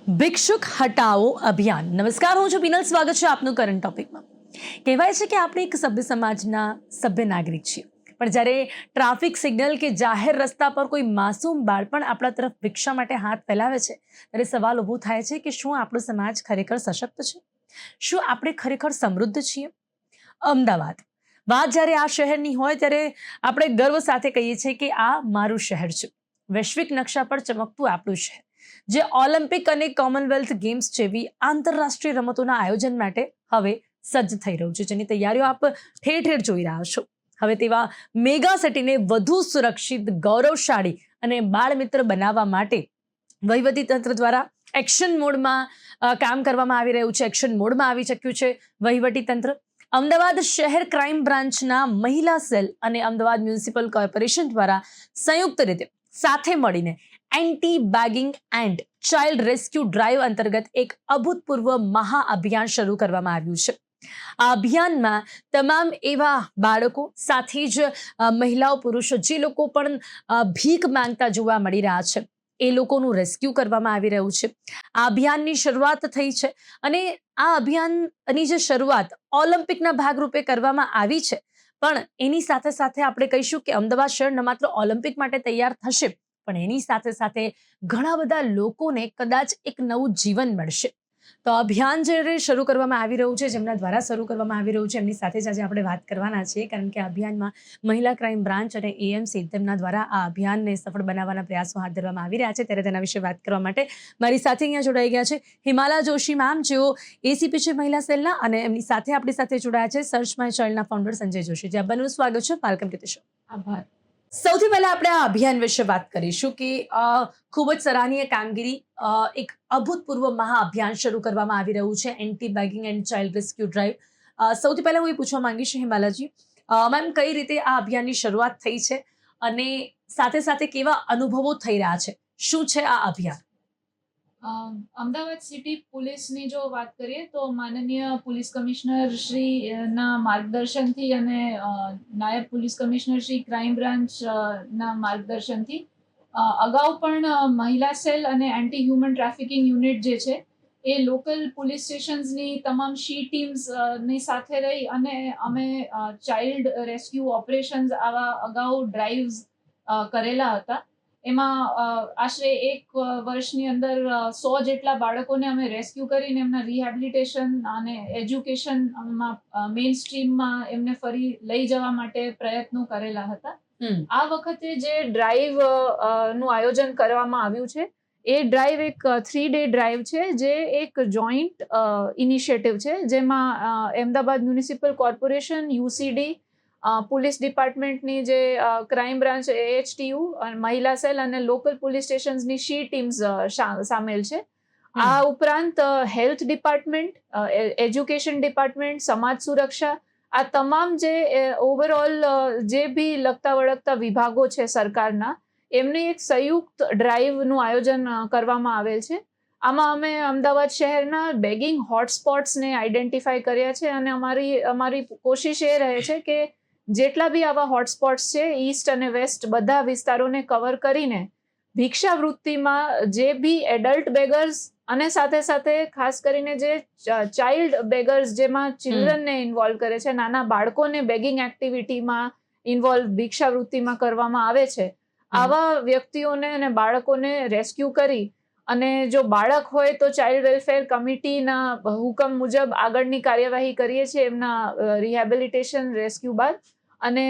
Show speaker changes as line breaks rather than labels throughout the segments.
ભિક્ષુક હટાવો અભિયાન. નમસ્કાર, હું છું પિનલ. સ્વાગત છે આપનું કરંટ ટોપિકમાં. કહેવાય છે કે આપણે એક સભ્ય સમાજના સભ્ય નાગરિક છીએ, પણ જ્યારે ટ્રાફિક સિગ્નલ કે જાહેર રસ્તા પર કોઈ માસૂમ બાળપણ આપણા તરફ ભિક્ષા માટે હાથ ફેલાવે છે, ત્યારે સવાલ ઊભો થાય છે કે શું આપણો સમાજ ખરેખર સશક્ત છે? શું આપણે ખરેખર સમૃદ્ધ છીએ? અમદાવાદ વાત જ્યારે આ શહેરની હોય ત્યારે આપણે ગર્વ સાથે કહીએ છીએ કે આ મારું શહેર છે. વૈશ્વિક નકશા પર ચમકતું આપણું શહેર, જે ઓલિમ્પિક અને કોમનવેલ્થ ગેમ્સ જેવી આંતરરાષ્ટ્રીય રમતોના આયોજન માટે હવે સજ્જ થઈ રહ્યું છે, જેની તૈયારીઓ આપ ઠેર ઠેર જોઈ રહ્યા છો. હવે તેવા મેગા સિટીને વધુ સુરક્ષિત, ગૌરવશાળી અને બાળમિત્ર બનાવવા માટે વહીવટીતંત્ર દ્વારા એક્શન મોડમાં કામ કરવામાં આવી રહ્યું છે. એક્શન મોડમાં આવી ચૂક્યું છે વહીવટીતંત્ર. અમદાવાદ શહેર ક્રાઇમ બ્રાન્ચના મહિલા સેલ અને અમદાવાદ મ્યુનિસિપલ કોર્પોરેશન દ્વારા સંયુક્ત રીતે સાથે મળીને anti begging and child rescue drive અંતર્ગત એક અભૂતપૂર્વ મહાઅભિયાન શરૂ કરવામાં આવ્યું છે. આ અભિયાનમાં તમામ એવા બાળકો, સાથે જ મહિલાઓ, પુરુષો જે લોકો પણ ભીખ માંગતા જોવા મળી રહ્યા છે, એ લોકોનું રેસ્ક્યુ કરવામાં આવી રહ્યું છે. આ અભિયાનની શરૂઆત થઈ છે અને આ અભિયાનની જે શરૂઆત ઓલિમ્પિકના ભાગરૂપે કરવામાં આવી છે, પણ એની સાથે સાથે આપણે કહીશું કે અમદાવાદ શહેર ન માત્ર ઓલિમ્પિક માટે તૈયાર થશે, પણ એની સાથે સાથે ઘણા બધા લોકોને કદાચ એક નવું જીવન મળશે. તો અભિયાન જે શરૂ કરવામાં આવી રહ્યું છે, જેમના દ્વારા શરૂ કરવામાં આવી રહ્યું છે, એમની સાથે જ આજે આપણે વાત કરવાના છીએ, કારણ કે આ અભિયાનમાં મહિલા ક્રાઇમ બ્રાન્ચ અને એએમસી તેમના દ્વારા આ અભિયાનને સફળ બનાવવાના પ્રયાસો હાથ ધરવામાં આવી રહ્યા છે. ત્યારે તેના વિશે વાત કરવા માટે મારી સાથે અહીંયા જોડાઈ ગયા છે હિમાલા જોશી મેમ, જેઓ એસીપી છે મહિલા સેલના, અને એમની સાથે આપણી સાથે જોડાયા છે સર્ચ માય ચાઇલ્ડના ફાઉન્ડર સંજય જોશી. જે બંનેનું સ્વાગત છે. Welcome to the show.
આભાર.
સૌથી પહેલા આપણે આ અભિયાન વિશે વાત કરીશું કે ખૂબ જ સરાહનીય કામગીરી, એક અભૂતપૂર્વ મહાઅભિયાન શરૂ કરવામાં આવી રહ્યું છે, anti begging and child rescue drive. સૌથી પહેલા હું એ પૂછવા માંગીશ હિમાલાજી મેમ, કઈ રીતે આ અભિયાનની શરૂઆત થઈ છે અને સાથે સાથે કેવા અનુભવો થઈ રહ્યા છે? શું છે આ અભિયાન?
અમદાવાદ સિટી પોલીસની જો વાત કરીએ તો માનનીય પોલીસ કમિશનર શ્રી ના માર્ગદર્શનથી અને નાયબ police commissioner Shri crime branch ના માર્ગદર્શનથી અગાઉ પણ મહિલા સેલ અને એન્ટી હ્યુમન ટ્રાફિકિંગ યુનિટ જે છે એ લોકલ પોલીસ સ્ટેશન્સની તમામ શી ટીમ્સ ની સાથે રહી અને અમે ચાઇલ્ડ રેસ્ક્યુ ઓપરેશન્સ આવા અગાઉ ડ્રાઈવ્સ કરેલા હતા. એમાં આશરે એક વર્ષની અંદર 100 જેટલા બાળકોને અમે રેસ્ક્યુ કરીને એમના રિહેબિલિટેશન અને એજ્યુકેશનમાં મેઇન સ્ટ્રીમમાં એમને ફરી લઈ જવા માટે પ્રયત્નો કરેલા હતા. આ વખતે જે ડ્રાઈવ નું આયોજન કરવામાં આવ્યું છે, એ ડ્રાઈવ એક 3-day ડ્રાઈવ છે, જે એક જોઈન્ટ ઇનિશિયેટિવ છે, જેમાં Ahmedabad municipal corporation, UCD, police ડિપાર્ટમેન્ટની જે ક્રાઇમ બ્રાન્ચ એએચટીયુ, મહિલા સેલ અને લોકલ પોલીસ સ્ટેશન્સની શી ટીમ્સ સામેલ છે. આ ઉપરાંત હેલ્થ ડિપાર્ટમેન્ટ, એજ્યુકેશન ડિપાર્ટમેન્ટ, સમાજ સુરક્ષા, આ તમામ જે ઓવરઓલ જે બી લગતા વળગતા વિભાગો છે સરકારના, એમની એક સંયુક્ત ડ્રાઈવનું આયોજન કરવામાં આવેલ છે. આમાં અમે અમદાવાદ શહેરના બેગિંગ હોટસ્પોટ્સને આઈડેન્ટિફાઈ કર્યા છે અને અમારી કોશિશ એ રહે છે કે જેટલા બી આવા હોટસ્પોટ્સ છે, ઈસ્ટ અને વેસ્ટ બધા વિસ્તારોને કવર કરીને ભિક્ષાવૃત્તિમાં જે બી એડલ્ટ બેગર્સ અને સાથે સાથે ખાસ કરીને જે ચાઇલ્ડ બેગર્સ, જેમાં ચિલ્ડ્રનને ઇન્વોલ્વ કરે છે, નાના બાળકોને બેગિંગ એક્ટિવિટીમાં ઇન્વોલ્વ ભિક્ષાવૃત્તિમાં કરવામાં આવે છે, આવા વ્યક્તિઓને અને બાળકોને રેસ્ક્યુ કરી અને જો બાળક હોય તો ચાઇલ્ડ વેલફેર કમિટીના હુકમ મુજબ આગળની કાર્યવાહી કરીએ છીએ એમના રિહેબિલિટેશન રેસ્ક્યુ બાદ. અને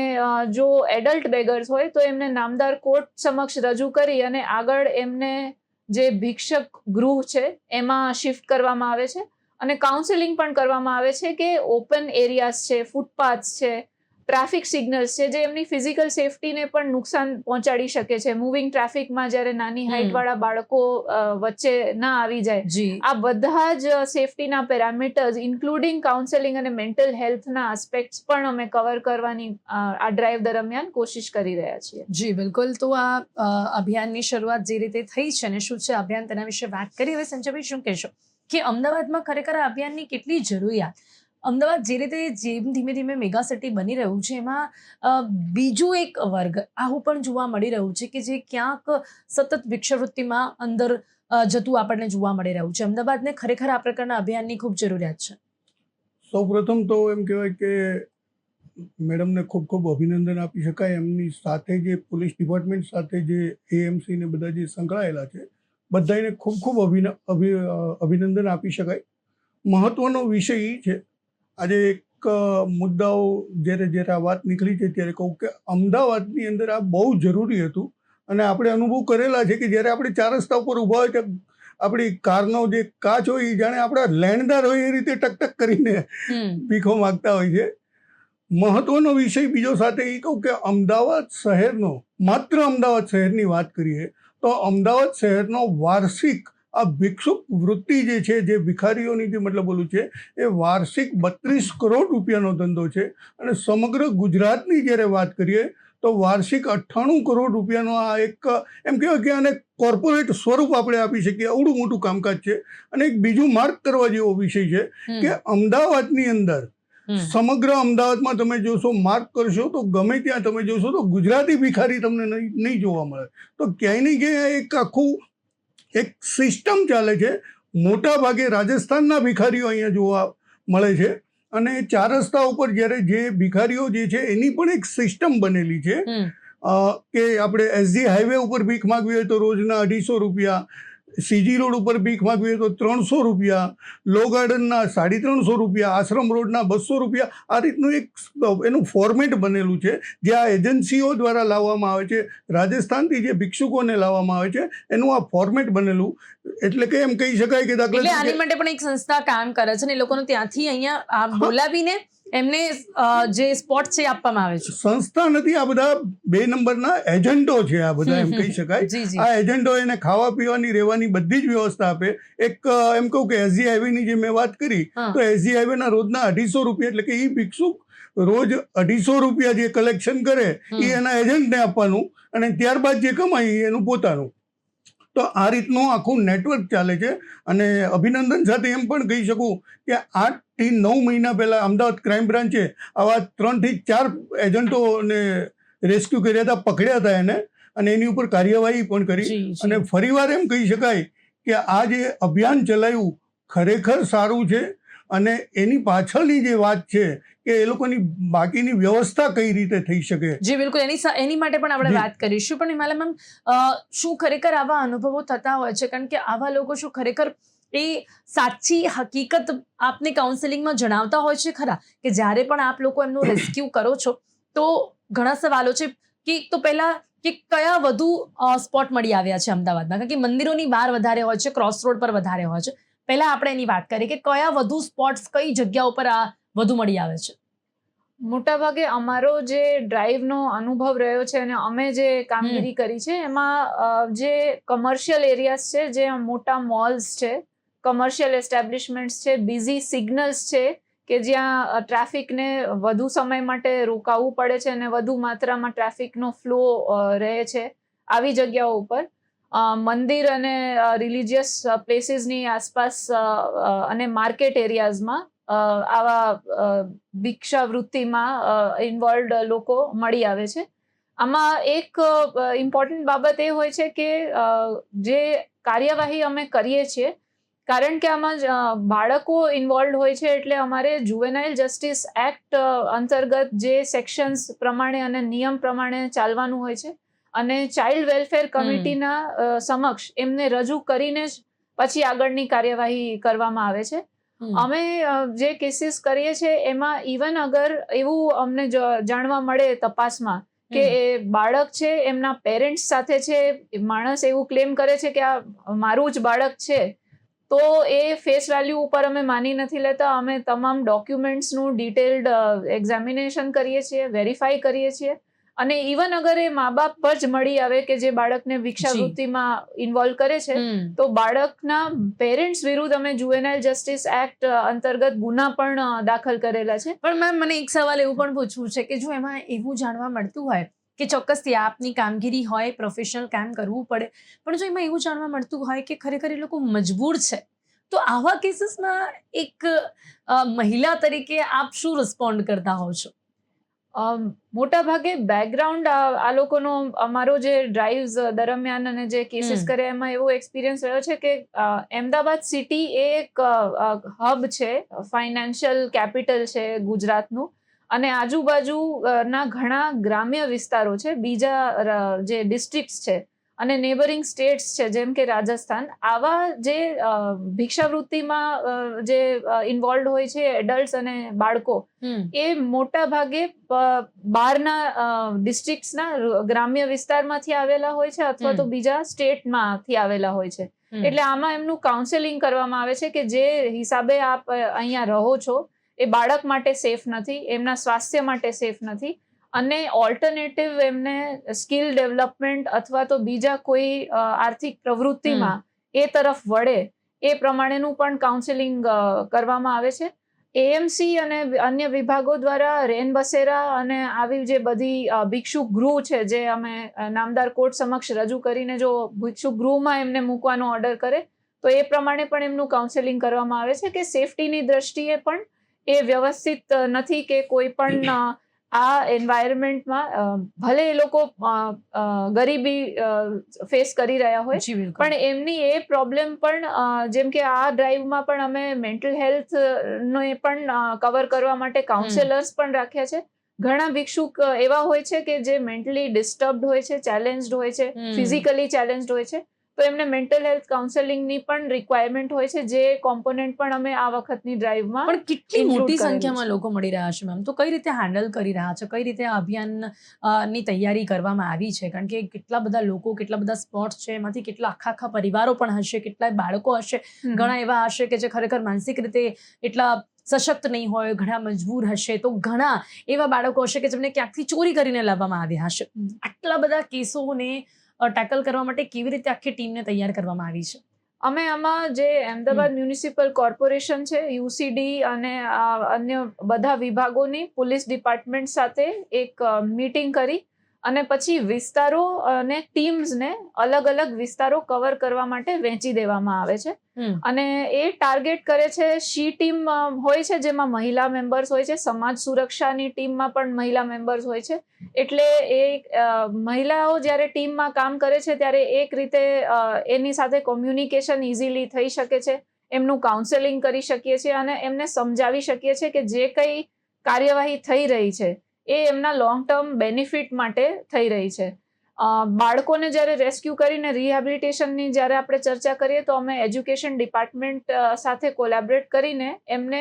જો એડલ્ટ બેગર્સ હોય તો એમને નામદાર કોર્ટ સમક્ષ રજૂ કરી અને આગળ એમને જે ભિક્ષક ગૃહ છે એમાં શિફ્ટ કરવામાં આવે છે અને કાઉન્સેલિંગ પણ કરવામાં આવે છે કે ઓપન એરિયાઝ છે, ફૂટપાથ્સ છે, ટ્રાફિક સિગ્નલ્સ છે, જે એમની ફિઝિકલ સેફટીને પણ નુકસાન પહોંચાડી શકે છે. મૂવિંગ ટ્રાફિકમાં જ્યારે નાની હાઇટવાળા બાળકો વચ્ચે ના આવી જાય, આ બધા જ સેફટીના પેરામીટર્સ ઇન્ક્લુડિંગ કાઉન્સેલિંગ અને મેન્ટલ હેલ્થના આસ્પેક્ટ્સ પણ અમે કવર કરવાની આ ડ્રાઈવ દરમિયાન કોશિશ કરી રહ્યા છીએ.
જી બિલકુલ. તો આ અભિયાનની શરૂઆત જે રીતે થઈ છે અને શું છે અભિયાન, તેના વિશે વાત કરી. હવે સંજયભાઈ, શું કહેશો કે અમદાવાદમાં ખરેખર આ અભિયાનની કેટલી જરૂરિયાત? અમદાવાદ જે રીતે જેમ ધીમે ધીમે મેગા સિટી બની રહ્યું છે એમાં બીજું એક વર્ગ આવું પણ જોવા મળી રહ્યું છે કે જે ક્યાંક સતત ભિક્ષાવૃત્તિમાં અંદર જતું આપણને જોવા મળી રહ્યું છે. અમદાવાદને ખરેખર આ પ્રકારના અભિયાનની ખૂબ જરૂરિયાત છે.
સૌપ્રથમ તો એમ કહેવાય કે મેડમને ખૂબ ખૂબ અભિનંદન આપી શકાય. એમની સાથે જે પોલીસ ડિપાર્ટમેન્ટ સાથે જે એએમસી ને બધા જે સંકળાયેલા છે બધાને ખૂબ ખૂબ અભિનંદન આપી શકાય. મહત્વનો વિષય એ છે, આજે એક મુદ્દાઓ જ્યારે આ વાત નીકળી છે ત્યારે કહું કે અમદાવાદની અંદર આ બહુ જરૂરી હતું અને આપણે અનુભવ કરેલા છે કે જ્યારે આપણે 4 રસ્તા ઉપર ઊભા હોય ત્યારે આપણી કારનો જે કાચ હોય એ જાણે આપણા લેણદાર હોય એ રીતે ટકટક કરીને ભીખો માગતા હોય છે. મહત્વનો વિષય બીજો સાથે એ કહું કે અમદાવાદ શહેરનો, માત્ર અમદાવાદ શહેરની વાત કરીએ તો અમદાવાદ શહેરનો વાર્ષિક આ ભિક્ષુક વૃત્તિ જે છે, જે ભિખારીઓની જે મતલબ બોલું છે, એ વાર્ષિક 32 કરોડ રૂપિયાનો ધંધો છે. અને સમગ્ર ગુજરાતની જ્યારે વાત કરીએ તો વાર્ષિક 98 કરોડ રૂપિયાનો આ એક એમ કહેવાય કે આને કોર્પોરેટ સ્વરૂપ આપણે આપી શકીએ, આવડું મોટું કામકાજ છે. અને એક બીજું માર્ક કરવા જેવો વિષય છે કે અમદાવાદની અંદર, સમગ્ર અમદાવાદમાં તમે જોશો, માર્ક કરશો તો ગમે ત્યાં તમે જોશો તો ગુજરાતી ભિખારી તમને નહીં જોવા મળે. તો ક્યાંય ને ક્યાંય એક આખું એક સિસ્ટમ ચાલે છે. મોટા ભાગે રાજસ્થાનના ભિખારીઓ અહીંયા જોવા મળે છે. અને 4 રસ્તા ઉપર જ્યારે જે ભિખારીઓ જે છે એની પણ એક સિસ્ટમ બનેલી છે કે આપણે એસજી હાઈવે ઉપર ભીખ માગવી હોય તો રોજના 250 રૂપિયા, સીજી રોડ ઉપર ભીખ માગવી હોય તો 300 રૂપિયા, લો ગાર્ડનના 350 રૂપિયા, આશ્રમ રોડના 200 રૂપિયા, આ રીતનું એક એનું ફોર્મેટ બનેલું છે જે આ એજન્સીઓ દ્વારા લાવવામાં આવે છે. રાજસ્થાનથી જે ભિક્ષુકોને લાવવામાં આવે છે એનું આ ફોર્મેટ બનેલું, એટલે કે એમ કહી શકાય કે દાખલા
એટલે આની માટે પણ એક સંસ્થા કામ કરે છે ને એ લોકોને ત્યાંથી અહીંયા બોલાવીને એમને જે સ્પોટ છે આપવામાં આવે છે.
સંસ્થા નથી, આ બધા 2 નંબરના એજન્ટો છે. આ બધા એમ કહી શકાય. આ એજન્ટો એને ખાવા પીવાની રહેવાની બધી જ વ્યવસ્થા આપે. એક એમ કહું કે એસજી હાઈવેની જે મેં વાત કરી તો એસજી હાઈવેના રોજના 250 રૂપિયા, એટલે કે એ ભિક્ષુક રોજ 250 રૂપિયા જે કલેક્શન કરે એ એના એજન્ટને આપવાનું અને ત્યારબાદ જે કમાય એનું પોતાનું. તો આ રીતનું આખું નેટવર્ક ચાલે છે. અને અભિનંદન સાથે એમ પણ કહી શકું કે 8 થી 9 મહિના પહેલાં અમદાવાદ ક્રાઇમ બ્રાન્ચે આવા 3 થી 4 એજન્ટોને રેસ્ક્યુ કર્યા હતા, પકડ્યા હતા એને, અને એની ઉપર કાર્યવાહી પણ કરી. અને ફરીવાર એમ કહી શકાય કે આ જે અભિયાન ચલાવ્યું ખરેખર સારું છે. અને એની પાછળની જે વાત છે કે એ લોકોની બાકીની વ્યવસ્થા કઈ રીતે થઈ શકે.
જી બિલકુલ, એની માટે પણ આપણે વાત કરીશું. પણ હિમાલય મેમ, શું ખરેખર આવા અનુભવો થતા હોય છે? કારણ કે આવા લોકો શું ખરેખર એ સાચી હકીકત આપને કાઉન્સેલિંગમાં જણાવતા હોય છે ખરા કે જ્યારે પણ આપ લોકો એમનું રેસ્ક્યુ કરો છો તો ઘણા સવાલો છે કે તો પહેલા કે કયા વધુ સ્પોટ મળી આવ્યા છે અમદાવાદમાં? કારણ કે મંદિરોની બહાર વધારે હોય છે, ક્રોસ રોડ પર વધારે હોય છે. પહેલા આપણે એની વાત કરીએ કે કયા વધુ સ્પોટ્સ કઈ જગ્યા ઉપર આ વધુ મળી આવે છે.
મોટાભાગે અમારો જે ડ્રાઈવનો અનુભવ રહ્યો છે અને અમે જે કામગીરી કરી છે એમાં જે કમર્શિયલ એરિયાઝ છે, જે મોટા મોલ્સ છે, કમર્શિયલ એસ્ટેબ્લિશમેન્ટ્સ છે, બિઝી સિગ્નલ્સ છે કે જ્યાં ટ્રાફિકને વધુ સમય માટે રોકાવવું પડે છે અને વધુ માત્રામાં ટ્રાફિકનો ફ્લો રહે છે, આવી જગ્યાઓ ઉપર મંદિર અને રિલિજિયસ પ્લેસીસની આસપાસ અને માર્કેટ એરિયાઝમાં આવા ભિક્ષાવૃત્તિમાં ઇન્વોલ્વડ લોકો મળી આવે છે. આમાં એક ઇમ્પોર્ટન્ટ બાબત એ હોય છે કે જે કાર્યવાહી અમે કરીએ છીએ, કારણ કે આમાં બાળકો ઇન્વોલ્વ હોય છે એટલે અમારે જુવેનાઇલ જસ્ટિસ એક્ટ અંતર્ગત જે સેક્શન્સ પ્રમાણે અને નિયમ પ્રમાણે ચાલવાનું હોય છે અને ચાઇલ્ડ વેલફેર કમિટીના સમક્ષ એમને રજૂ કરીને જ પછી આગળની કાર્યવાહી કરવામાં આવે છે. અમે જે કેસીસ કરીએ છીએ એમાં ઇવન અગર એવું અમને જાણવા મળે તપાસમાં કે એ બાળક છે એમના પેરેન્ટ્સ સાથે છે, માણસ એવું ક્લેમ કરે છે કે આ મારું જ બાળક છે, તો એ ફેસ વેલ્યુ ઉપર અમે માની નથી લેતા. અમે તમામ ડોક્યુમેન્ટ્સનું ડિટેલ્ડ એક્ઝામિનેશન કરીએ છીએ, વેરીફાઈ કરીએ છીએ. અને ઇવન અગર એ મા બાપ પર જ મળી આવે કે જે બાળકને ભિક્ષાવૃત્તિમાં ઇન્વોલ્વ કરે છે તો બાળકના પેરેન્ટ્સ વિરુદ્ધ અમે જુવેનાઇલ જસ્ટિસ એક્ટ અંતર્ગત ગુના પણ દાખલ કરેલા છે.
પણ મેમ, મને એક સવાલ એવું પણ પૂછવું છે કે જો એમાં એવું જાણવા મળતું હોય કે ચોક્કસથી આપની કામગીરી હોય, પ્રોફેશનલ કામ કરવું પડે, પણ જો એમાં એવું જાણવા મળતું હોય કે ખરેખર એ લોકો મજબૂર છે, તો આવા કેસીસમાં એક મહિલા તરીકે આપ શું રિસ્પોન્ડ કરતા હોવ છો?
મોટા ભાગે બેકગ્રાઉન્ડ આ લોકોનો અમારો જે ડ્રાઈવ્સ દરમિયાન અને જે કેસીસ કરે એમાં એવો એક્સપિરિયન્સ રહ્યો છે કે અમદાવાદ સિટી એ એક હબ છે, ફાઇનાન્શિયલ કેપિટલ છે ગુજરાતનું, અને આજુબાજુના ઘણા ગ્રામ્ય વિસ્તારો છે, બીજા જે ડિસ્ટ્રિક્ટ્સ છે અને નેબરિંગ સ્ટેટ્સ છે જેમ કે રાજસ્થાન, આવા જે ભિક્ષાવૃત્તિમાં જે ઇન્વોલ્વ હોય છે એડલ્ટ્સ અને બાળકો, એ મોટા ભાગે બહારના ડિસ્ટ્રિક્ટ્સના ગ્રામ્ય વિસ્તારમાંથી આવેલા હોય છે અથવા તો બીજા સ્ટેટમાંથી આવેલા હોય છે. એટલે આમાં એમનું કાઉન્સેલિંગ કરવામાં આવે છે કે જે હિસાબે આપ અહીંયા રહો છો એ બાળક માટે સેફ નથી, એમના સ્વાસ્થ્ય માટે સેફ નથી, અને ઓલ્ટરનેટિવ એમને સ્કિલ ડેવલપમેન્ટ અથવા તો બીજા કોઈ આર્થિક પ્રવૃત્તિમાં એ તરફ વળે એ પ્રમાણેનું પણ કાઉન્સેલિંગ કરવામાં આવે છે. એએમસી અને અન્ય વિભાગો દ્વારા રેન બસેરા અને આવી જે બધી ભિક્ષુક ગૃહ છે જે અમે નામદાર કોર્ટ સમક્ષ રજૂ કરીને જો ભિક્ષુક ગૃહમાં એમને મૂકવાનો ઓર્ડર કરે તો એ પ્રમાણે પણ એમનું કાઉન્સેલિંગ કરવામાં આવે છે કે સેફટીની દ્રષ્ટિએ પણ એ વ્યવસ્થિત નથી કે કોઈ પણ આ એન્વાયરમેન્ટમાં ભલે એ લોકો ગરીબી ફેસ કરી રહ્યા હોય પણ એમની એ પ્રોબ્લેમ પણ જેમ કે આ ડ્રાઈવમાં પણ અમે મેન્ટલ હેલ્થ નો પણ કવર કરવા માટે કાઉન્સેલર્સ પણ રાખ્યા છે. ઘણા ભિક્ષુક એવા હોય છે કે જે મેન્ટલી ડિસ્ટર્બ્ડ હોય છે, ચેલેન્જ્ડ હોય છે, ફિઝિકલી ચેલેન્જ્ડ હોય છે, તો એમને મેન્ટલ હેલ્થ કાઉન્સેલિંગની પણ રિક્વાયરમેન્ટ હોય છે, જે કોમ્પોનેન્ટ પણ અમે આ વખતની ડ્રાઈવમાં.
પણ કેટલી મોટી સંખ્યામાં લોકો મળી રહ્યા છે મેમ, તો કઈ રીતે હેન્ડલ કરી રહ્યા છે, કઈ રીતે આ અભિયાન ની તૈયારી કરવામાં આવી છે? કારણ કે કેટલા બધા લોકો, કેટલા બધા સ્પોટ્સ છે, એમાંથી કેટલા આખા પરિવારો પણ હશે, કેટલાય બાળકો હશે, ઘણા એવા હશે કે જે ખરેખર માનસિક રીતે એટલા સશક્ત નહીં હોય, ઘણા મજબૂર હશે, તો ઘણા એવા બાળકો હશે કે જેમને ક્યાંકથી ચોરી કરીને લાવવામાં આવ્યા હશે. આટલા બધા કેસોને ટેકલ કરવા માટે કેવી રીતે આખી ટીમને તૈયાર કરવામાં આવી છે?
અમે આમાં જે અમદાવાદ મ્યુનિસિપલ કોર્પોરેશન છે, યુસીડી અને અન્ય બધા વિભાગોની પોલીસ ડિપાર્ટમેન્ટ સાથે એક મીટિંગ કરી અને પછી વિસ્તારો અને ટીમ્સને અલગ અલગ વિસ્તારો કવર કરવા માટે વહેંચી દેવામાં આવે છે. અને એ ટાર્ગેટ કરે છે, શી ટીમ હોય છે જેમાં મહિલા મેમ્બર્સ હોય છે, સમાજ સુરક્ષાની ટીમમાં પણ મહિલા મેમ્બર્સ હોય છે. એટલે એ મહિલાઓ જ્યારે ટીમમાં કામ કરે છે ત્યારે એક રીતે એની સાથે કોમ્યુનિકેશન ઇઝીલી થઈ શકે છે, એમનું કાઉન્સેલિંગ કરી શકીએ છીએ અને એમને સમજાવી શકીએ છીએ કે જે કંઈ કાર્યવાહી થઈ રહી છે એ એમના લોંગ ટર્મ બેનિફિટ માટે થઈ રહી છે. બાળકોને જ્યારે રેસ્ક્યુ કરીને રિહેબિલિટેશનની જ્યારે આપણે ચર્ચા કરીએ તો અમે એજ્યુકેશન ડિપાર્ટમેન્ટ સાથે કોલેબરેટ કરીને એમને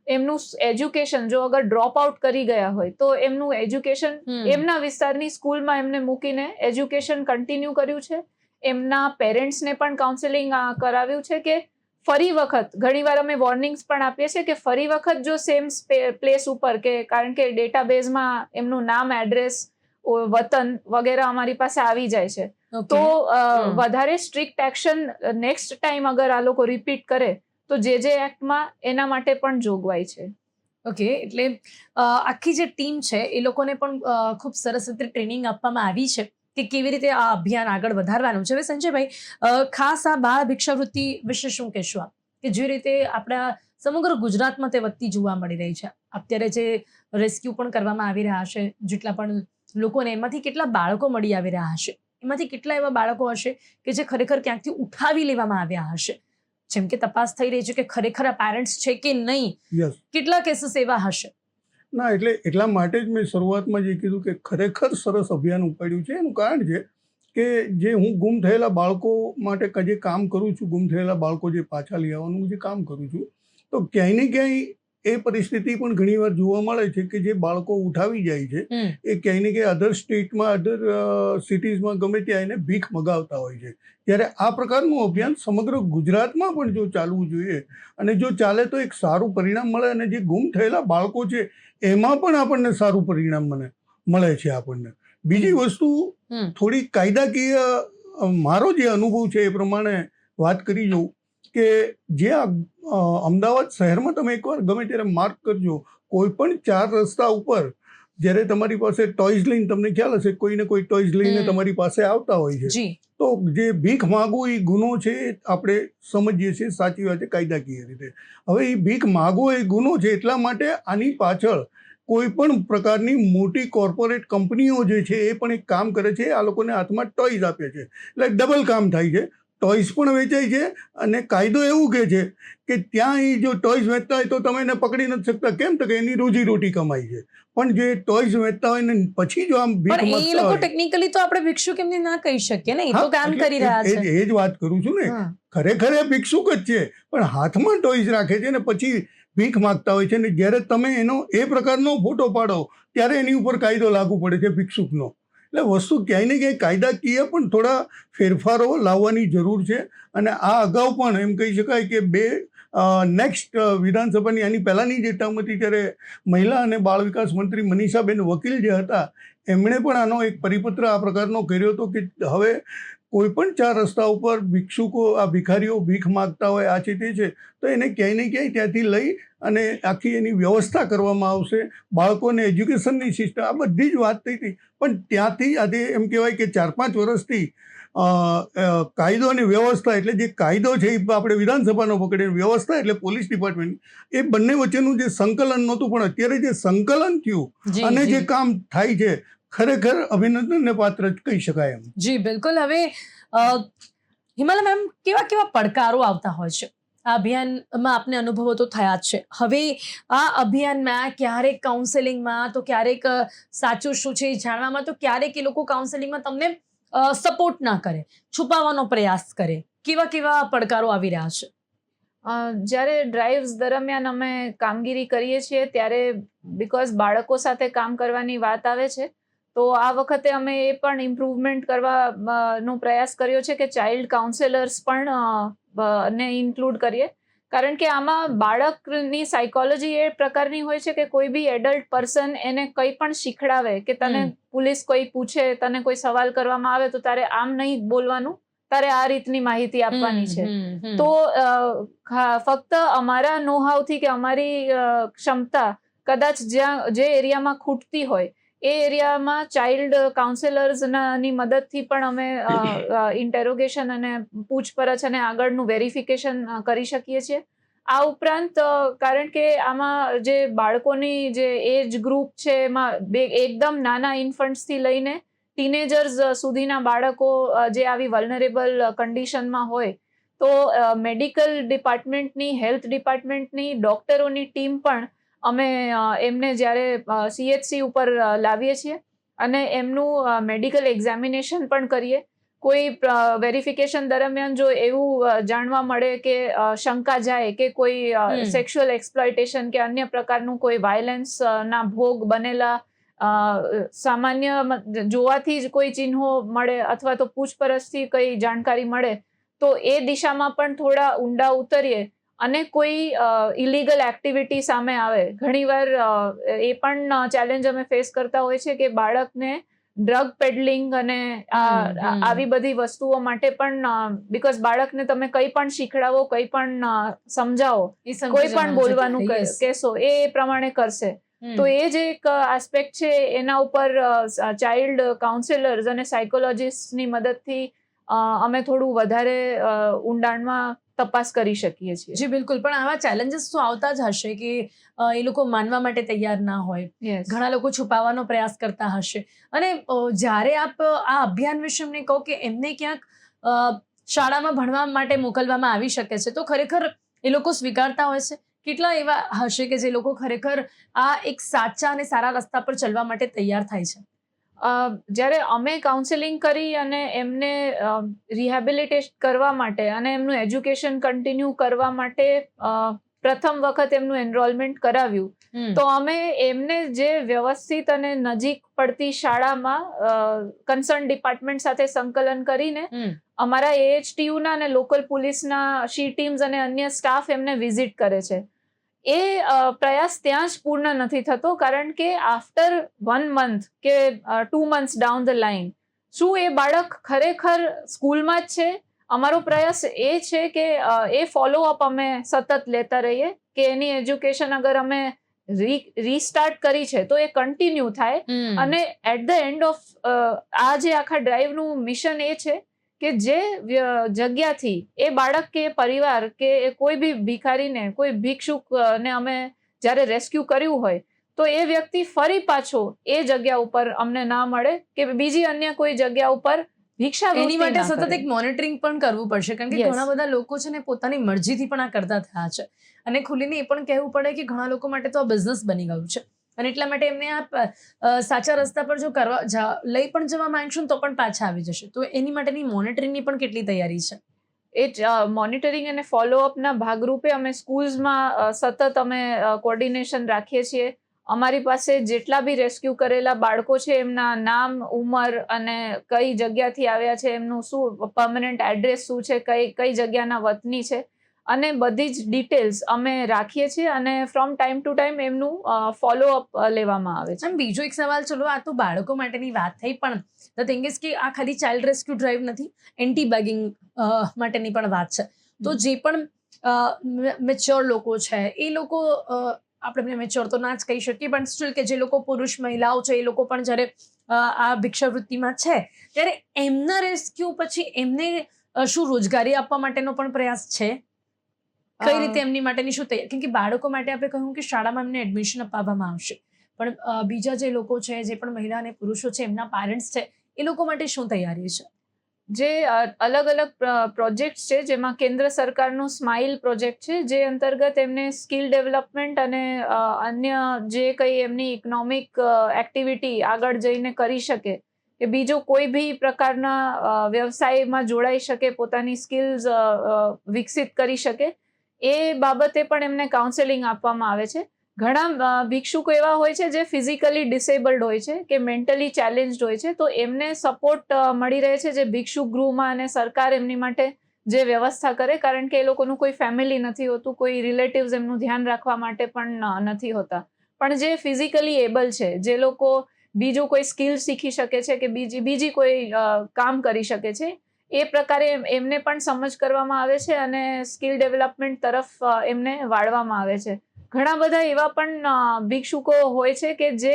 એમનું એજ્યુકેશન, જો અગર ડ્રોપ આઉટ કરી ગયા હોય તો એમનું એજ્યુકેશન એમના વિસ્તારની સ્કૂલમાં એમને મૂકીને એજ્યુકેશન કન્ટિન્યુ કર્યું છે. એમના પેરેન્ટ્સને પણ કાઉન્સેલિંગ કરાવ્યું છે કે ફરી વખત, ઘણીવાર અમે વોર્નિંગ્સ પણ આપીએ છીએ કે ફરી વખત જો સેમ પ્લેસ ઉપર, કે કારણ કે ડેટાબેઝમાં એમનું નામ, એડ્રેસ, વતન વગેરે અમારી પાસે આવી જાય છે, તો વધારે સ્ટ્રિક્ટ એક્શન નેક્સ્ટ ટાઈમ અગર આ લોકો રિપીટ કરે તો જે એક્ટમાં એના માટે પણ જોગવાઈ છે.
ઓકે, એટલે આખી જે ટીમ છે એ લોકોને પણ ખૂબ સરસ રીતે ટ્રેનિંગ આપવામાં આવી છે કે કેવી રીતે આ અભિયાન આગળ વધારવાનું છે. હવે સંજયભાઈ, ખાસ આ બાળ ભિક્ષાવૃત્તિ વિશે શું કહેશો આપ, કે જે રીતે આપણા સમગ્ર ગુજરાતમાં તે વધતી જોવા મળી રહી છે? અત્યારે જે રેસ્ક્યુ પણ કરવામાં આવી રહ્યા છે, જેટલા પણ લોકોને, એમાંથી કેટલા બાળકો મળી આવી રહ્યા હશે, એમાંથી કેટલા એવા બાળકો હશે કે જે ખરેખર ક્યાંકથી ઉઠાવી લેવામાં આવ્યા હશે, જેમ કે તપાસ થઈ રહી છે કે ખરેખર આ પેરેન્ટ્સ છે કે નહીં, કેટલા કેસીસ એવા હશે?
ના, એટલે એટલા માટે જ મેં શરૂઆતમાં જે કીધું કે ખરેખર સરસ અભિયાન ઉપાડ્યું છે. એનું કારણ છે કે જે હું ગુમ થયેલા બાળકો માટે જે કામ કરું છું, ગુમ થયેલા બાળકો જે પાછા લઈ આવવાનું જે કામ કરું છું, તો ક્યાંય ને ક્યાંય એ પરિસ્થિતિ પણ ઘણીવાર જોવા મળે છે કે જે બાળકો ઉઠાવી જાય છે એ ક્યાંય ને ક્યાંય અધર સ્ટેટમાં, અધર સિટીઝમાં ગમે ત્યાં એને ભીખ મગાવતા હોય છે. ત્યારે આ પ્રકારનું અભિયાન સમગ્ર ગુજરાતમાં પણ જો ચાલવું જોઈએ અને જો ચાલે તો એક સારું પરિણામ મળે, અને જે ગુમ થયેલા બાળકો છે એમાં પણ આપણને સારું પરિણામ મળે છે આપણને. બીજી વસ્તુ, થોડી કાયદાકીય મારો જે અનુભવ છે એ પ્રમાણે વાત કરી જોઉં કે જે અમદાવાદ શહેરમાં તમે એકવાર ગમે ત્યારે માર્ક કરજો, કોઈ પણ 4 રસ્તા ઉપર જ્યારે તમારી પાસે ટોયઝ લઈને તમને ખ્યાલ હશે કોઈને કોઈ ટોયઝ લઈને તમારી પાસે આવતા હોય છે,
જી
તો જે ભીખ માગવું એ ગુનો છે એ આપણે સમજીએ છીએ, સાચી વાત છે કાયદાકીય રીતે. હવે એ ભીખ માગવો એ ગુનો છે, એટલા માટે આની પાછળ કોઈ પણ પ્રકારની મોટી કોર્પોરેટ કંપનીઓ જે છે એ પણ એક કામ કરે છે, આ લોકોને હાથમાં ટોયઝ આપે છે, એટલે ડબલ કામ થાય છે. ટોયઝ પણ વેચાય છે અને કાયદો એવું કહે છે કે ત્યાં એ જો ટોયઝ વેચતા હોય તો તમે એને પકડી નથી શકતા. કેમ? તો કે એની રોજીરોટી કમાઈ છે. પણ જે ટોયઝ વેચતા હોય ને પછી જો આમ ભીખ
પણ એ
માંગતા
લોકો
હોય,
ટેકનિકલી તો આપણે ભિક્ષુક એમને ના કહી શકીએ ને, એ
હા,
તો કામ
એટલે
કરી રહ્યા છે.
એ જ વાત કરું છું ને.
હા.
ખરેખર એ ભિક્ષુક જ છે, પણ હાથમાં ટોયઝ રાખે છે ને પછી ભીખ માગતા હોય છે. ને જ્યારે તમે એનો એ પ્રકારનો ફોટો પાડો ત્યારે એની ઉપર કાયદો લાગુ પડે છે ભિક્ષુકનો. એટલે વસ્તુ ક્યાંય ને ક્યાંય કાયદાકીય પણ થોડા ફેરફારો લાવવાની જરૂર છે. અને આ અગાઉ પણ એમ કહી શકાય કે નેક્સ્ટ વિધાનસભાની આની પહેલાંની જે ટર્મ હતી ત્યારે મહિલા અને બાળ વિકાસ મંત્રી મનીષાબેન વકીલ જે હતા એમણે પણ આનો એક પરિપત્ર આ પ્રકારનો કર્યો હતો કે હવે કોઈ પણ 4 રસ્તા ઉપર ભિક્ષુકો, આ ભિખારીઓ ભીખ માગતા હોય, આ છે તે છે, તો એને ક્યાંય ને ક્યાંય ત્યાંથી લઈ અને આખી એની વ્યવસ્થા કરવામાં આવશે. બાળકોને એજ્યુકેશનની સિસ્ટમ, આ બધી જ વાત થઈ હતી. પણ ત્યાંથી આજે એમ કહેવાય કે 4-5 વર્ષથી કાયદો અને વ્યવસ્થા, એટલે જે કાયદો છે એ આપણે વિધાનસભાનો પકડીને, વ્યવસ્થા એટલે પોલીસ ડિપાર્ટમેન્ટ, એ બંને વચ્ચેનું જે સંકલન નહોતું, પણ અત્યારે જે સંકલન થયું અને જે કામ થાય છે ખરેખર અભિનંદનને પાત્ર જ કહી શકાય એમ.
જી બિલકુલ. હવે હિમાલા મેમ, કેવા કેવા પડકારો આવતા હોય છે આ અભિયાનમાં? આપને અનુભવો તો થયા જ છે. હવે આ અભિયાનમાં ક્યારેક કાઉન્સેલિંગમાં, તો ક્યારેક સાચું શું છે એ જાણવામાં, તો ક્યારેક એ લોકો કાઉન્સેલિંગમાં તમને સપોર્ટ ના કરે, છુપાવવાનો પ્રયાસ કરે. કેવા કેવા પડકારો આવી રહ્યા છે?
જ્યારે ડ્રાઇવ્સ દરમિયાન અમે કામગીરી કરીએ છીએ ત્યારે બિકોઝ બાળકો સાથે કામ કરવાની વાત આવે છે, તો આ વખતે અમે એ પણ ઇમ્પ્રુવમેન્ટ કરવાનો પ્રયાસ કર્યો છે કે ચાઇલ્ડ કાઉન્સેલર્સ પણ ને ઇન્ક્લુડ કરીએ. કારણ કે આમાં બાળકની સાયકોલોજી એ પ્રકારની હોય છે કે કોઈ બી એડલ્ટ પર્સન એને કંઈ પણ શીખડાવે કે તને પોલીસ કોઈ પૂછે, તને કોઈ સવાલ કરવામાં આવે તો તારે આમ નહીં બોલવાનું, તારે આ રીતની માહિતી આપવાની છે. તો ફક્ત અમારા નો હાવથી કે અમારી ક્ષમતા કદાચ જે એરિયામાં ખૂટતી હોય એ એરિયામાં ચાઇલ્ડ કાઉન્સેલર્સની મદદથી પણ અમે ઇન્ટેરોગેશન અને પૂછપરછ અને આગળનું વેરિફિકેશન કરી શકીએ છીએ. આ ઉપરાંત કારણ કે આમાં જે બાળકોની જે એજ ગ્રુપ છે એમાં એકદમ નાના ઇન્ફન્ટ્સથી લઈને ટીનેજર્સ સુધીના બાળકો જે આવી વલ્નરેબલ કન્ડિશનમાં હોય, તો મેડિકલ ડિપાર્ટમેન્ટની, હેલ્થ ડિપાર્ટમેન્ટની, ડોક્ટરોની ટીમ પણ અમે એમને જ્યારે CHC ઉપર લાવીએ છીએ અને એમનું મેડિકલ એક્ઝામિનેશન પણ કરીએ. કોઈ વેરિફિકેશન દરમિયાન જો એવું જાણવા મળે કે શંકા જાય કે કોઈ સેક્સ્યુઅલ એક્સપ્લોઇટેશન કે અન્ય પ્રકારનું કોઈ વાયલન્સ ના ભોગ બનેલા સામાન્ય જોવાથી જ કોઈ ચિહ્નો મળે અથવા તો પૂછપરછથી કઈ જાણકારી મળે, તો એ દિશામાં પણ થોડા ઊંડા ઉતરીએ અને કોઈ ઇલીગલ એક્ટિવિટી સામે આવે. ઘણીવાર એ પણ ચેલેન્જ અમે ફેસ કરતા હોય છે કે બાળકને ડ્રગ પેડલિંગ અને આવી બધી વસ્તુઓ માટે પણ, બીકોઝ બાળકને તમે કંઈ પણ શીખડાવો, કંઈ પણ સમજાવો, કોઈ પણ બોલવાનું કહેશો એ પ્રમાણે કરશે. તો એ જે એક આસ્પેક્ટ છે એના ઉપર ચાઇલ્ડ કાઉન્સેલર્સ અને સાયકોલોજીસ્ટની મદદથી અમે થોડું વધારે ઊંડાણમાં તપાસ કરી શકીએ છીએ.
જી બિલકુલ. પણ આવા ચેલેન્જીસ તો આવતા જ હશે કે એ લોકો માનવા માટે તૈયાર ના હોય, ઘણા લોકો છુપાવવાનો પ્રયાસ કરતા હશે. અને જ્યારે આપ આ અભિયાન વિશે એમને કહો કે એમને ક્યાંક શાળામાં ભણવા માટે મોકલવામાં આવી શકે છે, તો ખરેખર એ લોકો સ્વીકારતા હોય છે? કેટલા એવા હશે કે જે લોકો ખરેખર આ એક સાચા અને સારા રસ્તા પર ચાલવા માટે તૈયાર થાય છે?
જ્યારે અમે કાઉન્સેલિંગ કરી અને એમને રિહેબિલિટેટ કરવા માટે અને એમનું એજ્યુકેશન કન્ટિન્યુ કરવા માટે પ્રથમ વખત એમનું એનરોલમેન્ટ કરાવ્યું, તો અમે એમને જે વ્યવસ્થિત અને નજીક પડતી શાળામાં કન્સર્ન ડિપાર્ટમેન્ટ સાથે સંકલન કરીને અમારા AHTU ના અને લોકલ પોલીસના શી ટીમ્સ અને અન્ય સ્ટાફ એમને વિઝિટ કરે છે. એ પ્રયાસ ત્યાં જ પૂર્ણ નથી થતો, કારણ કે આફ્ટર 1 month કે 2 months ડાઉન ધ લાઈન શું એ બાળક ખરેખર સ્કૂલમાં જ છે? અમારો પ્રયાસ એ છે કે એ ફોલોઅપ અમે સતત લેતા રહીએ કે એની એજ્યુકેશન અગર અમે રીસ્ટાર્ટ કરી છે તો એ કન્ટિન્યુ થાય. અને એટ ધ એન્ડ ઓફ આ જે આખા ડ્રાઈવનું મિશન એ છે કે જે જગ્યાથી એ બાળક કે પરિવાર કે કોઈ બી ભિખારીને, કોઈ ભિક્ષુકને અમે જ્યારે રેસ્ક્યુ કર્યું હોય તો એ વ્યક્તિ ફરી પાછો એ જગ્યા ઉપર અમને ના મળે કે બીજી અન્ય કોઈ જગ્યા ઉપર ભિક્ષાવૃત્તિ
એની માટે
ના
સતત
કરે.
એક મોનિટરિંગ પણ કરવું પડશે, કારણ કે
Yes.
ઘણા બધા લોકો છે ને પોતાની મરજીથી પણ આ કરતા થયા છે. અને ખુલીને એ પણ કહેવું પડે કે ઘણા લોકો માટે તો આ બિઝનેસ બની ગયું છે અને એટલા માટે એમને આ સાચા રસ્તા પર જો લઈ પણ જવા માંગશું ને તો પણ પાછા આવી જશે. તો એની માટેની મોનિટરિંગની પણ કેટલી તૈયારી છે?
એ મોનિટરિંગ અને ફોલોઅપના ભાગરૂપે અમે સ્કૂલ્સમાં સતત અમે કોર્ડિનેશન રાખીએ છીએ. અમારી પાસે જેટલા બી રેસ્ક્યુ કરેલા બાળકો છે એમના નામ, ઉંમર અને કઈ જગ્યાથી આવ્યા છે, એમનું શું પરમનન્ટ એડ્રેસ શું છે, કઈ જગ્યાના વતની છે, અને બધી જ ડિટેલ્સ અમે રાખીએ છીએ અને ફ્રોમ ટાઈમ ટુ ટાઈમ એમનું ફોલોઅપ લેવામાં આવે છે.
આમ બીજો એક સવાલ, ચલો આ તો બાળકો માટેની વાત થઈ, પણ ધ થિંગ ઇઝ કે આ ખાલી ચાઇલ્ડ રેસ્ક્યુ ડ્રાઈવ નથી, એન્ટી બેગિંગ માટેની પણ વાત છે. તો જે પણ મેચ્યોર લોકો છે એ લોકો, આપણે મેચ્યોર તો ના જ કહી શકીએ, પણ સ્ટીલ કે જે લોકો પુરુષ મહિલાઓ છે એ લોકો પણ જ્યારે આ ભિક્ષાવૃત્તિમાં છે ત્યારે એમના રેસ્ક્યુ પછી એમને શું રોજગારી આપવા માટેનો પણ પ્રયાસ છે? કઈ રીતે એમની માટેની શું તૈયારી? કેમ કે બાળકો માટે આપણે કહ્યું કે શાળામાં એમને એડમિશન અપાવવામાં આવશે, પણ બીજા જે લોકો છે, જે પણ મહિલા અને પુરુષો છે, એમના પેરેન્ટ્સ છે, એ લોકો માટે શું તૈયારી છે?
જે અલગ અલગ પ્રોજેક્ટ છે, જેમાં કેન્દ્ર સરકારનું સ્માઇલ પ્રોજેક્ટ છે, જે અંતર્ગત એમને સ્કિલ ડેવલપમેન્ટ અને અન્ય જે કંઈ એમની ઇકોનોમિક એક્ટિવિટી આગળ જઈને કરી શકે કે બીજો કોઈ બી પ્રકારના વ્યવસાયમાં જોડાઈ શકે, પોતાની સ્કિલ્સ વિકસિત કરી શકે, એ બાબતે પણ એમને કાઉન્સેલિંગ આપવામાં આવે છે. ઘણા ભિક્ષુકો એવા હોય છે જે ફિઝિકલી ડિસેબલ્ડ હોય છે કે મેન્ટલી ચેલેન્જડ હોય છે, તો એમને સપોર્ટ મળી રહે છે જે ભિક્ષુક ગૃહમાં, અને સરકાર એમની માટે જે વ્યવસ્થા કરે, કારણ કે એ લોકોનું કોઈ ફેમિલી નથી હોતું, કોઈ રિલેટિવ્સ એમનું ધ્યાન રાખવા માટે પણ નથી હોતા. પણ જે ફિઝિકલી એબલ છે, જે લોકો બીજું કોઈ સ્કિલ શીખી શકે છે કે બીજી કોઈ કામ કરી શકે છે, એ પ્રકારે એમને પણ સમજ કરવામાં આવે છે અને સ્કિલ ડેવલપમેન્ટ તરફ એમને વાળવામાં આવે છે. ઘણા બધા એવા પણ ભિક્ષુકો હોય છે કે જે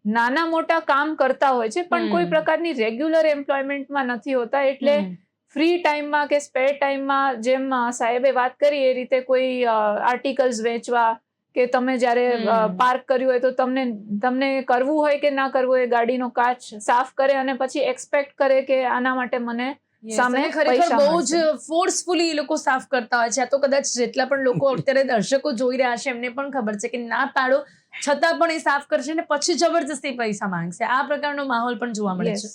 નાના મોટા કામ કરતા હોય છે પણ કોઈ પ્રકારની રેગ્યુલર એમ્પ્લોયમેન્ટમાં નથી હોતા, એટલે ફ્રી ટાઈમમાં કે સ્પેર ટાઈમમાં, જેમ સાહેબે વાત કરી એ રીતે કોઈ આર્ટિકલ્સ વેચવા, કે તમે જ્યારે પાર્ક કર્યું હોય તો તમને કરવું હોય કે ના કરવું હોય, ગાડીનો કાચ સાફ કરે અને પછી એક્સપેક્ટ કરે કે આના માટે મને સામે
ખરેખર બહુ જ ફોર્સફુલી એ લોકો સાફ કરતા હોય છે. આ તો કદાચ જેટલા પણ લોકો અત્યારે દર્શકો જોઈ રહ્યા છે એમને પણ ખબર છે કે ના પાડો છતાં પણ એ સાફ કરશે ને પછી જબરજસ્તી પૈસા માંગશે. આ પ્રકારનો માહોલ પણ જોવા મળે છે.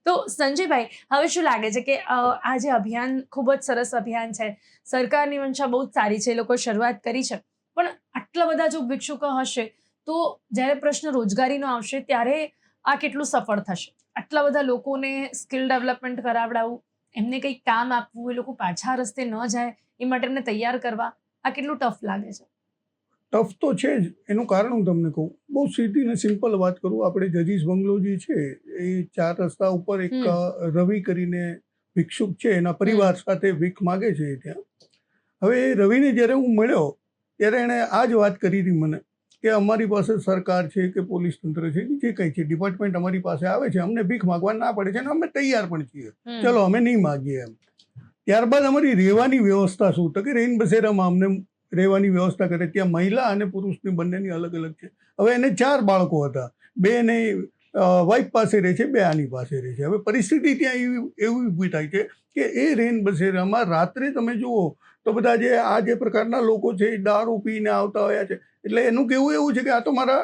તો સંજયભાઈ, હવે શું લાગે છે કે આ જે અભિયાન ખૂબ જ સરસ અભિયાન છે, સરકારની મંશા બહુ જ સારી છે, એ લોકો શરૂઆત કરી છે, પણ આટલા બધા જો ભિક્ષુકો હશે તો જ્યારે પ્રશ્ન રોજગારીનો આવશે ત્યારે આ કેટલું સફળ થશે? આટલા બધા લોકોને સ્કિલ ડેવલપમેન્ટ કરાવડાવવું, એમને કંઈક કામ આપવું, એ લોકો પાછા રસ્તે ન જાય એ માટે એમને તૈયાર કરવા, આ કેટલું ટફ લાગે છે?
ટફ તો છે જ. એનું કારણ હું તમને કહું, બહુ સીધી ને સિમ્પલ વાત કરું. આપણે જજીસ બંગલો જે છે એ 4 રસ્તા ઉપર એક રવિ કરીને ભિક્ષુક છે, એના પરિવાર સાથે ભીખ માગે છે ત્યાં. હવે એ રવિને જ્યારે હું મળ્યો ત્યારે એણે આ જ વાત કરી હતી મને કે અમારી પાસે સરકાર છે કે પોલીસ તંત્ર છે, જે કંઈ છે, ડિપાર્ટમેન્ટ અમારી પાસે આવે છે, અમને ભીખ માગવા ના પડે છે અને અમે તૈયાર પણ છીએ, ચલો અમે નહીં માગીએ એમ. ત્યારબાદ અમારી રહેવાની વ્યવસ્થા શું? તો કે રેઇન બસેરામાં અમને રહેવાની વ્યવસ્થા કરે. ત્યાં મહિલા અને પુરુષની બંનેની અલગ અલગ છે. હવે એને 4 બાળકો હતા, 2 ને વાઇફ પાસે રહે છે, 2 આની પાસે રહે છે. હવે પરિસ્થિતિ ત્યાં એવી ઊભી થાય છે કે એ રેઇન બસેરામાં રાત્રે તમે જુઓ તો બધા જે આ જે પ્રકારના લોકો છે એ દારૂ પીને આવતા હોયા છે. એટલે એનું કહેવું એવું છે કે આ તો મારા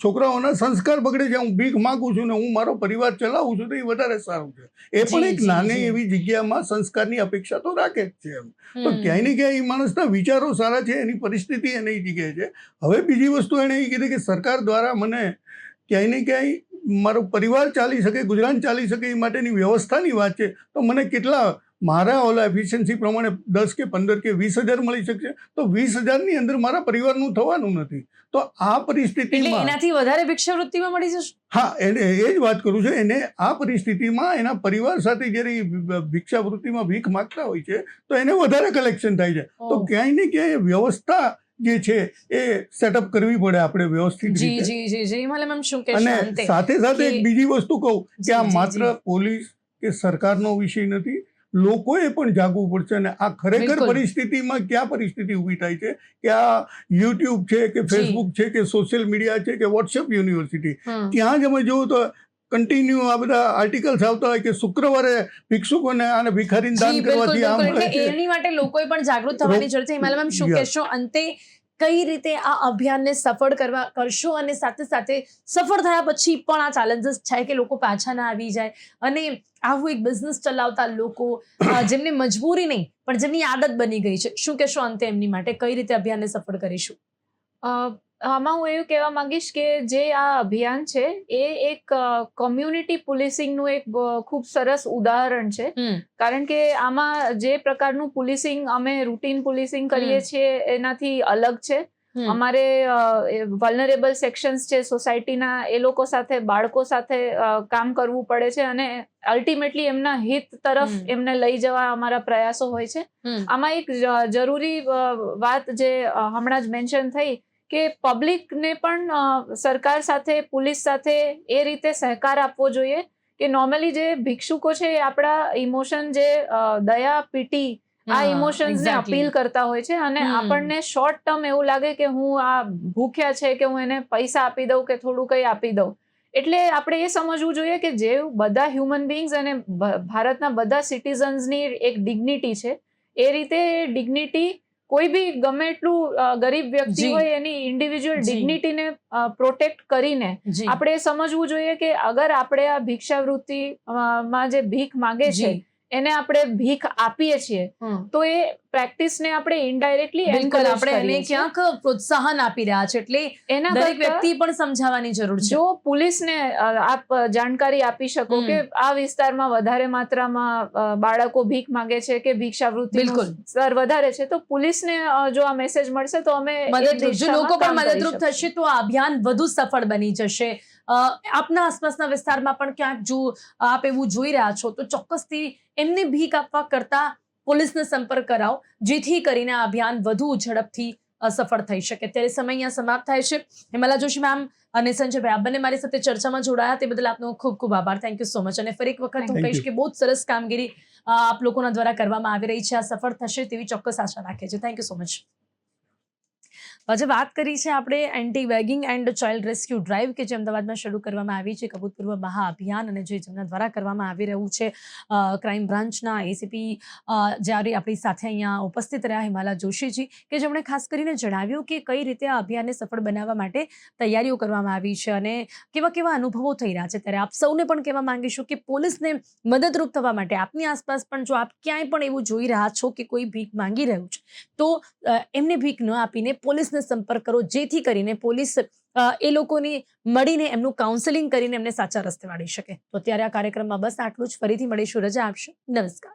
છોકરાઓના સંસ્કાર બગડે છે, હું ભીખ માગું છું ને હું મારો પરિવાર ચલાવું છું તો એ વધારે સારું છે. એ પણ એક નાની એવી જગ્યામાં સંસ્કારની અપેક્ષા તો રાખે જ છે એમ. તો ક્યાંય ને ક્યાંય એ માણસના વિચારો સારા છે, એની પરિસ્થિતિ એને એ જગ્યાએ છે. હવે બીજી વસ્તુ એણે એ કીધી કે સરકાર દ્વારા મને ક્યાંય ને ક્યાંય મારો પરિવાર ચાલી શકે, ગુજરાન ચાલી શકે એ માટેની વ્યવસ્થાની વાત છે. તો મને કેટલા મારા ઓલા એફિશિયન્સી પ્રમાણે 10 કે 15 કે 20,000 મળી શકશે, તો 20,000ની અંદર મારા પરિવારનું થવાનું નથી. તો આ પરિસ્થિતિમાં
એનાથી વધારે ભિક્ષાવૃત્તિમાં મળી જશે.
હા, એને એ જ વાત કરું છું. એને આ પરિસ્થિતિમાં એના પરિવાર સાથે જ્યારે ભિક્ષાવૃત્તિમાં ભીખ માગતા હોય છે તો એને વધારે કલેક્શન થાય છે. તો ક્યાંય ને ક્યાંય વ્યવસ્થા જે છે એ સેટઅપ કરવી પડે આપણે વ્યવસ્થિત
જી
રીતે.
જી જી જી હિમાલય મેમ શું કહેશો
અને
અંતે?
સાથે સાથે એક
કે-
બીજી વસ્તુ કહું કે
જી,
આ
જી,
માત્ર
જી.
પોલીસ કે સરકારનો વિષય નથી, લોકોએ પણ જાગવું પડશે. અને આ ખરેખર
બિલકુલ.
પરિસ્થિતિમાં ક્યાં પરિસ્થિતિ ઊભી થાય છે કે આ યુટ્યુબ છે કે
જી.
ફેસબુક છે કે સોશિયલ મીડિયા છે કે વોટ્સએપ યુનિવર્સિટી,
હમ.
ત્યાં જ અમે જોયું તો કન્ટિન્યુ આ બધા આર્ટિકલ્સ આવતા હોય કે શુક્રવારે ભિક્ષુકોને અને ભિખારીને દાન
જી બિલકુલ
કરવાથી આમ
બિલકુલ.
થાય
એટલે
છે.
એની માટે લોકોએ પણ જાગૃત થવાની જરૂર છે. હિમાલય મેમ શું
Yeah.
કહેશો અંતે? કઈ રીતે આ અભિયાનને સફળ કરશો અને સાથે સાથે સફળ થયા પછી પણ આ ચેલેન્જીસ છે કે લોકો પાછા ના આવી જાય, અને આવું એક બિઝનેસ ચલાવતા લોકો જેમને મજબૂરી નહીં પણ જેમની આદત બની ગઈ છે, શું કહેશો અંતે એમની માટે કઈ રીતે અભિયાનને સફળ કરીશું?
આમાં હું એવું કહેવા માંગીશ કે જે આ અભિયાન છે એ એક કોમ્યુનિટી પોલીસિંગનું એક ખૂબ સરસ ઉદાહરણ છે. કારણ કે આમાં જે પ્રકારનું પોલીસિંગ અમે રૂટીન પોલીસિંગ કરીએ છીએ એનાથી અલગ છે. અમારે વલ્નરેબલ સેક્શન્સ છે સોસાયટીના, એ લોકો સાથે, બાળકો સાથે કામ કરવું પડે છે અને અલ્ટિમેટલી એમના હિત તરફ એમને લઈ જવા અમારા પ્રયાસો હોય છે. આમાં એક જરૂરી વાત જે હમણાં જ મેન્શન થઈ કે પબ્લિકને પણ સરકાર સાથે, પોલીસ સાથે એ રીતે સહકાર આપવો જોઈએ કે નોર્મલી જે ભિક્ષુકો છે એ આપણા ઇમોશન, જે દયા, પીટી, આ ઇમોશન્સ ને અપીલ કરતા હોય છે અને આપણને શોર્ટ ટર્મ એવું લાગે કે હું આ ભૂખ્યા છે કે હું એને પૈસા આપી દઉં કે થોડું કંઈ આપી દઉં. એટલે આપણે એ સમજવું જોઈએ કે જે બધા હ્યુમન બીંગ્સ અને ભારતના બધા સિટીઝન્સની એક ડિગ્નિટી છે, એ રીતે ડિગ્નિટી કોઈ બી ગમે એટલું ગરીબ વ્યક્તિ હોય એની ઇન્ડિવિજ્યુઅલ ડિગ્નિટીને પ્રોટેક્ટ કરીને આપણે સમજવું જોઈએ કે અગર આપણે આ ભિક્ષાવૃત્તિ માં જે ભીખ માંગે છે એને આપણે ભીખ આપીએ છીએ તો એ પ્રેક્ટિસને આપણે ઇનડાયરેક્ટલી
બિલકુલ આપણે એને ક્યાંક પ્રોત્સાહન આપી રહ્યા છે. એટલે
એના
દરેક વ્યક્તિ પણ સમજાવવાની જરૂર છે.
જો પોલીસને આપ જાણકારી આપી શકો કે આ વિસ્તારમાં વધારે માત્રામાં બાળકો ભીખ માંગે છે કે ભિક્ષાવૃત્તિનું સ્તર વધારે છે, તો પોલીસને જો આ મેસેજ મળશે તો અમે
જો લોકો પણ મદદરૂપ થશે તો આ અભિયાન વધુ સફળ બની જશે. આપના આસપાસના વિસ્તારમાં પણ ક્યાંક જો આપ એવું જોઈ રહ્યા છો તો ચોક્કસથી એમને ભીખ આપવા કરતા પોલીસને સંપર્ક કરાવો, જેથી કરીને આ અભિયાન વધુ ઝડપથી સફળ થઈ શકે. ત્યારે સમય અહીંયા સમાપ્ત થાય છે. હિમાલા જોશી મેમ અને સંજયભાઈ, આપ બંને મારી સાથે ચર્ચામાં જોડાયા તે બદલ આપનો ખૂબ ખૂબ આભાર. Thank you so much. અને ફરી એક વખત હું કહીશ કે બહુ જ સરસ કામગીરી આપ લોકોના દ્વારા કરવામાં આવી રહી છે. આ સફળ થશે તેવી ચોક્કસ આશા રાખે છે. Thank you so much. આજે વાત કરી છે આપણે anti begging and child rescue drive કે જે અમદાવાદમાં શરૂ કરવામાં આવી છે, અભૂતપૂર્વ મહાઅભિયાન, અને જેમના દ્વારા કરવામાં આવી રહ્યું છે. ક્રાઇમ બ્રાન્ચના એસીપી જ્યારે આપણી સાથે અહીંયા ઉપસ્થિત રહ્યા હિમાલા જોશીજી, કે જેમણે ખાસ કરીને જણાવ્યું કે કઈ રીતે આ અભિયાનને સફળ બનાવવા માટે તૈયારીઓ કરવામાં આવી છે અને કેવા કેવા અનુભવો થઈ રહ્યા છે. ત્યારે આપ સૌને પણ કહેવા માંગીશું કે પોલીસને મદદરૂપ થવા માટે આપની આસપાસ પણ જો આપ ક્યાંય પણ એવું જોઈ રહ્યા છો કે કોઈ ભીખ માંગી રહ્યું છે તો એમને ભીખ ન આપીને પોલીસને સંપર્ક કરો, જેથી કરીને પોલીસ એ લોકોને મળીને એમનું કાઉન્સેલિંગ કરીને એમને સાચા રસ્તે વાળી શકે. તો ત્યારે આ કાર્યક્રમમાં બસ આટલું જ. ફરીથી મળીશું. રજા આપશો. નમસ્કાર.